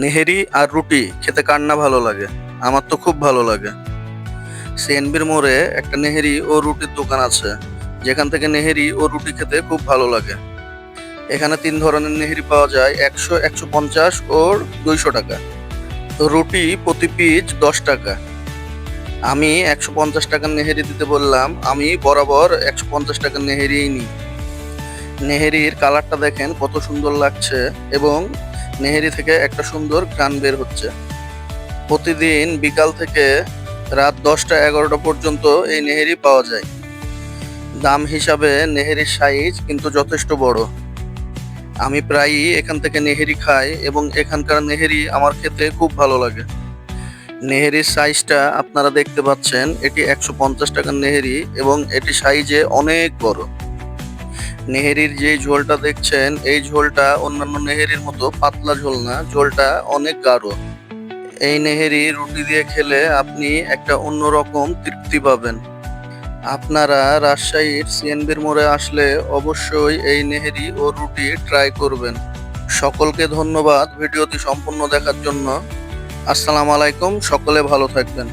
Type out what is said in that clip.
নেহেরি আর রুটি খেতে কার না ভালো লাগে? আমার তো খুব ভালো লাগে। সিএনবির মোড়ে একটা নেহেরি ও রুটির দোকান আছে, যেখান থেকে নেহেরি ও রুটি খেতে খুব ভালো লাগে। এখানে ৩ ধরনের নেহেরি পাওয়া যায়, ১০০, ১৫০ ও ২০০ টাকা। তো রুটি প্রতি পিস ১০ টাকা। আমি ১৫০ টাকার নেহেরি দিতে বললাম, আমি বরাবর ১৫০ টাকার নেহেরিই নিই। নেহেরির কালারটা দেখেন কত সুন্দর লাগছে, এবং নেহেরি থেকে একটা সুন্দর ঘ্রাণ বের হচ্ছে। প্রতিদিন বিকাল থেকে রাত ১০টা-১১টা পর্যন্ত এই নেহেরি পাওয়া যায়। দাম হিসাবে নেহেরির সাইজ কিন্তু যথেষ্ট বড়। আমি প্রায়ই এখান থেকে নেহেরি খাই এবং এখানকার নেহেরি আমার খেতে খুব ভালো লাগে। নেহেরির সাইজটা আপনারা দেখতে পাচ্ছেন, এটি ১৫০ টাকার নেহেরি এবং এটি সাইজে অনেক বড়। নেহেরির যে ঝোলটা দেখছেন, এই ঝোলটা অন্যান্য নেহেরির মতো পাতলা ঝোল না, ঝোলটা অনেক গাঢ়। এই নেহেরি রুটি দিয়ে খেলে আপনি একটা অন্যরকম তৃপ্তি পাবেন। আপনারা রাজশাহীর সিএনবির মোড়ে আসলে অবশ্যই এই নেহেরি ও রুটি ট্রাই করবেন। সকলকে ধন্যবাদ ভিডিওটি সম্পূর্ণ দেখার জন্য। আসসালামু আলাইকুম, সকলে ভালো থাকবেন।